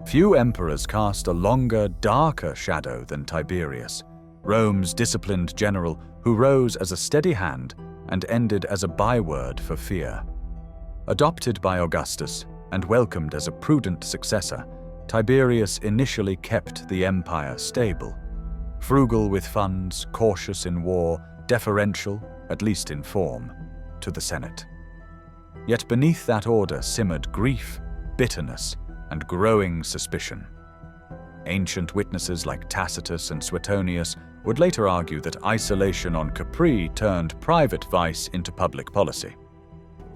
Few emperors cast a longer, darker shadow than Tiberius, Rome's disciplined general who rose as a steady hand and ended as a byword for fear. Adopted by Augustus and welcomed as a prudent successor, Tiberius initially kept the empire stable. Frugal with funds, cautious in war, deferential, at least in form, to the Senate. Yet beneath that order simmered grief, bitterness, and growing suspicion. Ancient witnesses like Tacitus and Suetonius would later argue that isolation on Capri turned private vice into public policy.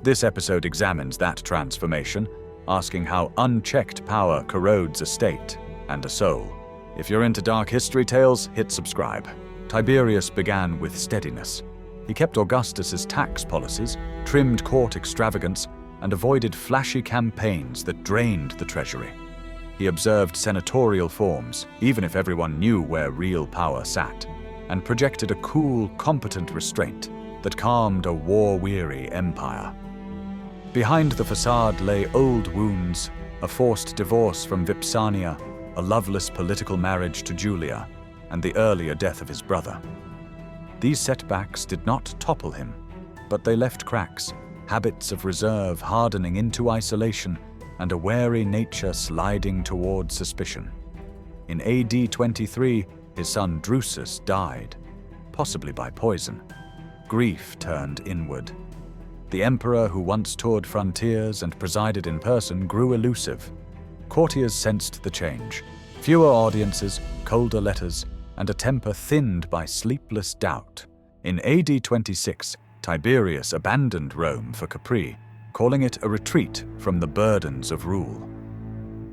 This episode examines that transformation, asking how unchecked power corrodes a state and a soul. If you're into dark history tales, hit subscribe. Tiberius began with steadiness. He kept Augustus's tax policies, trimmed court extravagance, and avoided flashy campaigns that drained the treasury. He observed senatorial forms, even if everyone knew where real power sat, and projected a cool, competent restraint that calmed a war-weary empire. Behind the facade lay old wounds, a forced divorce from Vipsania, a loveless political marriage to Julia, and the earlier death of his brother. These setbacks did not topple him, but they left cracks, habits of reserve hardening into isolation, and a wary nature sliding toward suspicion. In AD 23, his son Drusus died, possibly by poison. Grief turned inward. The emperor who once toured frontiers and presided in person grew elusive. Courtiers sensed the change. Fewer audiences, colder letters, and a temper thinned by sleepless doubt. In AD 26, Tiberius abandoned Rome for Capri, calling it a retreat from the burdens of rule.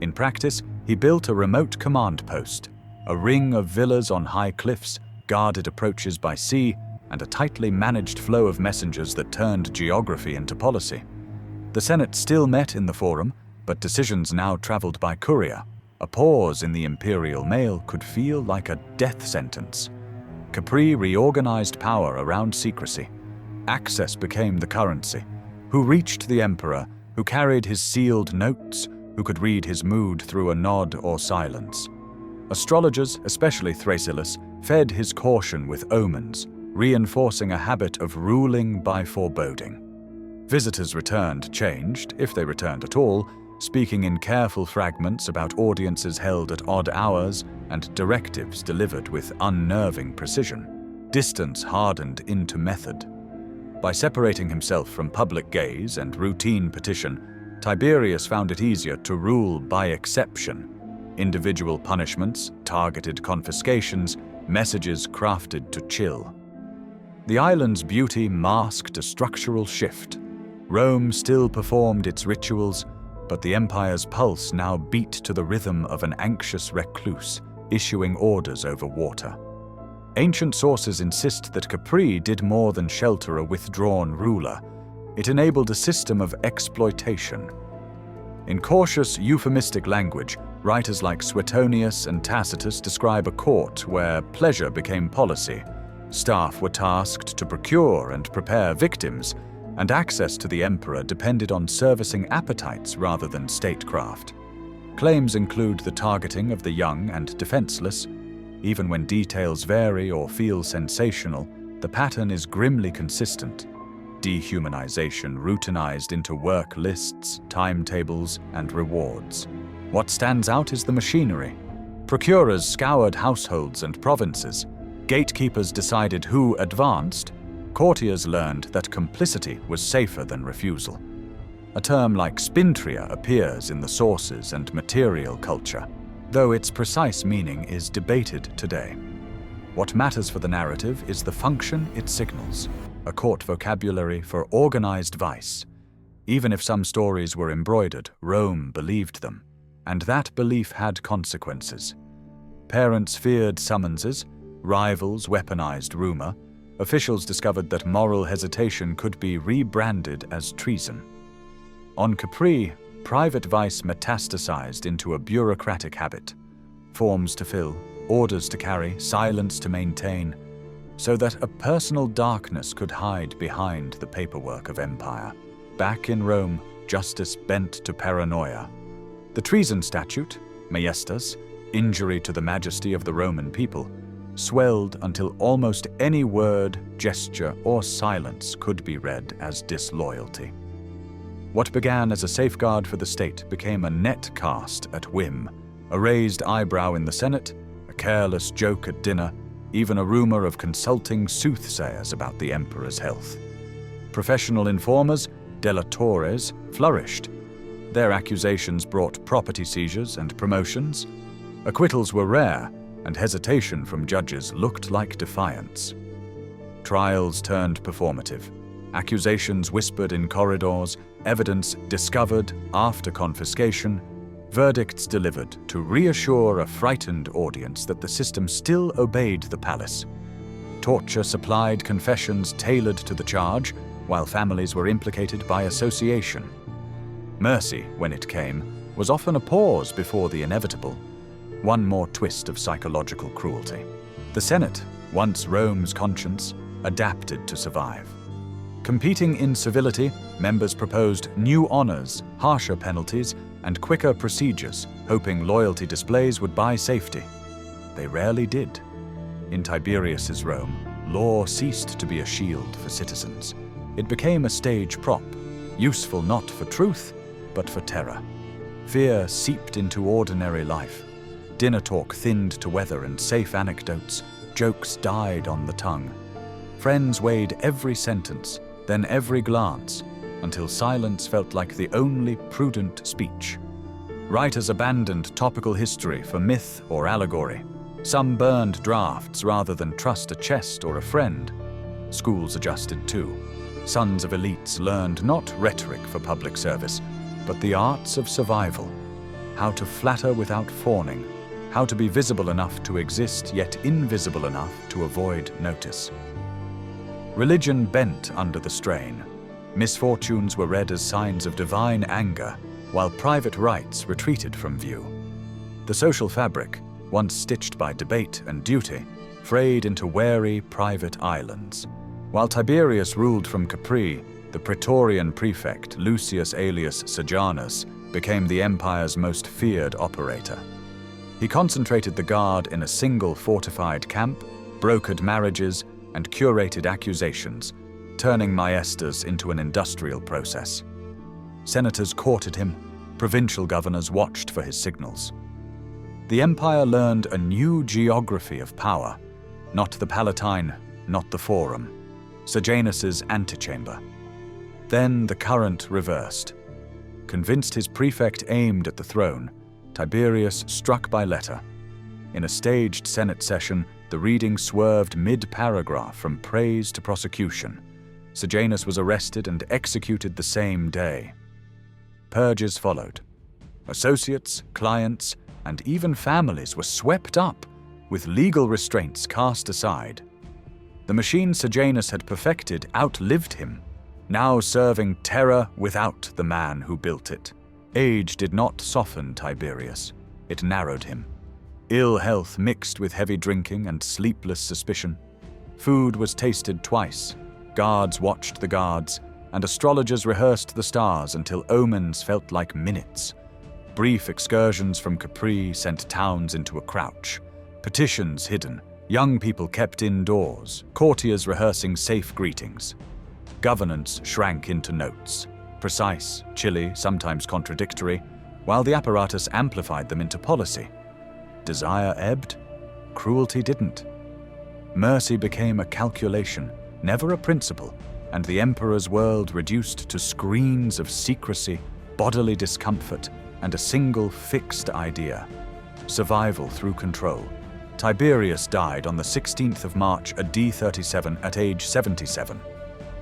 In practice, he built a remote command post, a ring of villas on high cliffs, guarded approaches by sea, and a tightly managed flow of messengers that turned geography into policy. The Senate still met in the Forum, but decisions now traveled by courier. A pause in the imperial mail could feel like a death sentence. Capri reorganized power around secrecy. Access became the currency. Who reached the emperor, who carried his sealed notes, who could read his mood through a nod or silence. Astrologers, especially Thrasyllus, fed his caution with omens, reinforcing a habit of ruling by foreboding. Visitors returned changed, if they returned at all, speaking in careful fragments about audiences held at odd hours and directives delivered with unnerving precision. Distance hardened into method. By separating himself from public gaze and routine petition, Tiberius found it easier to rule by exception. Individual punishments, targeted confiscations, messages crafted to chill. The island's beauty masked a structural shift. Rome still performed its rituals, but the empire's pulse now beat to the rhythm of an anxious recluse, issuing orders over water. Ancient sources insist that Capri did more than shelter a withdrawn ruler. It enabled a system of exploitation. In cautious, euphemistic language, writers like Suetonius and Tacitus describe a court where pleasure became policy. Staff were tasked to procure and prepare victims, and access to the emperor depended on servicing appetites rather than statecraft. Claims include the targeting of the young and defenseless. Even when details vary or feel sensational, the pattern is grimly consistent. Dehumanization routinized into work lists, timetables, and rewards. What stands out is the machinery. Procurers scoured households and provinces. Gatekeepers decided who advanced. Courtiers learned that complicity was safer than refusal. A term like spintria appears in the sources and material culture, though its precise meaning is debated today. What matters for the narrative is the function it signals, a court vocabulary for organized vice. Even if some stories were embroidered, Rome believed them, and that belief had consequences. Parents feared summonses, rivals weaponized rumor, officials discovered that moral hesitation could be rebranded as treason. On Capri, private vice metastasized into a bureaucratic habit. Forms to fill, orders to carry, silence to maintain, so that a personal darkness could hide behind the paperwork of empire. Back in Rome, justice bent to paranoia. The treason statute, maiestas, injury to the majesty of the Roman people, swelled until almost any word, gesture, or silence could be read as disloyalty. What began as a safeguard for the state became a net cast at whim, a raised eyebrow in the Senate, a careless joke at dinner, even a rumor of consulting soothsayers about the emperor's health. Professional informers, delatores, flourished. Their accusations brought property seizures and promotions. Acquittals were rare, and hesitation from judges looked like defiance. Trials turned performative. Accusations whispered in corridors, evidence discovered after confiscation, verdicts delivered to reassure a frightened audience that the system still obeyed the palace. Torture supplied confessions tailored to the charge, while families were implicated by association. Mercy, when it came, was often a pause before the inevitable. One more twist of psychological cruelty. The Senate, once Rome's conscience, adapted to survive. Competing in civility, members proposed new honors, harsher penalties, and quicker procedures, hoping loyalty displays would buy safety. They rarely did. In Tiberius's Rome, law ceased to be a shield for citizens. It became a stage prop, useful not for truth, but for terror. Fear seeped into ordinary life. Dinner talk thinned to weather and safe anecdotes. Jokes died on the tongue. Friends weighed every sentence, then every glance, until silence felt like the only prudent speech. Writers abandoned topical history for myth or allegory. Some burned drafts rather than trust a chest or a friend. Schools adjusted too. Sons of elites learned not rhetoric for public service, but the arts of survival. How to flatter without fawning. How to be visible enough to exist, yet invisible enough to avoid notice. Religion bent under the strain. Misfortunes were read as signs of divine anger, while private rights retreated from view. The social fabric, once stitched by debate and duty, frayed into wary private islands. While Tiberius ruled from Capri, the Praetorian prefect Lucius alias Sejanus became the empire's most feared operator. He concentrated the guard in a single fortified camp, brokered marriages, and curated accusations, turning maiestas into an industrial process. Senators courted him, provincial governors watched for his signals. The empire learned a new geography of power, not the Palatine, not the Forum, Sejanus's antechamber. Then the current reversed. Convinced his prefect aimed at the throne, Tiberius struck by letter. In a staged Senate session, the reading swerved mid-paragraph from praise to prosecution. Sejanus was arrested and executed the same day. Purges followed. Associates, clients, and even families were swept up, with legal restraints cast aside. The machine Sejanus had perfected outlived him, now serving terror without the man who built it. Age did not soften Tiberius, it narrowed him. Ill health mixed with heavy drinking and sleepless suspicion. Food was tasted twice, guards watched the guards, and astrologers rehearsed the stars until omens felt like minutes. Brief excursions from Capri sent towns into a crouch. Petitions hidden, young people kept indoors, courtiers rehearsing safe greetings. Governance shrank into notes, precise, chilly, sometimes contradictory, while the apparatus amplified them into policy. Desire ebbed, cruelty didn't. Mercy became a calculation, never a principle, and the emperor's world reduced to screens of secrecy, bodily discomfort, and a single fixed idea: survival through control. Tiberius died on the 16th of March AD 37 at age 77.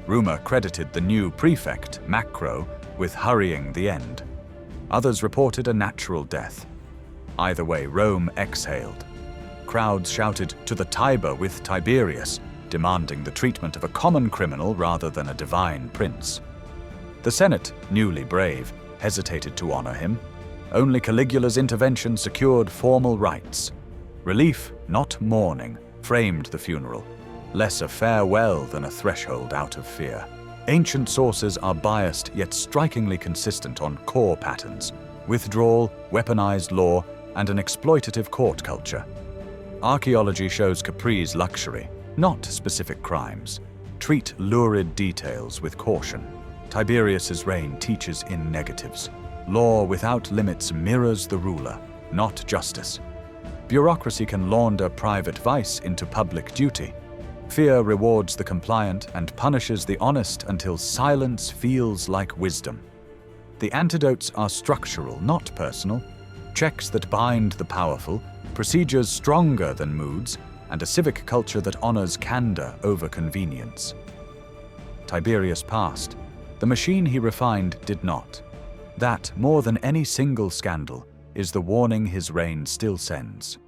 Rumor credited the new prefect, Macro, with hurrying the end. Others reported a natural death. Either way, Rome exhaled. Crowds shouted, "To the Tiber with Tiberius," demanding the treatment of a common criminal rather than a divine prince. The Senate, newly brave, hesitated to honor him. Only Caligula's intervention secured formal rites. Relief, not mourning, framed the funeral, less a farewell than a threshold out of fear. Ancient sources are biased yet strikingly consistent on core patterns: withdrawal, weaponized law, and an exploitative court culture. Archaeology shows Capri's luxury, not specific crimes. Treat lurid details with caution. Tiberius's reign teaches in negatives. Law without limits mirrors the ruler, not justice. Bureaucracy can launder private vice into public duty. Fear rewards the compliant and punishes the honest until silence feels like wisdom. The antidotes are structural, not personal. Checks that bind the powerful, procedures stronger than moods, and a civic culture that honors candor over convenience. Tiberius passed. The machine he refined did not. That, more than any single scandal, is the warning his reign still sends.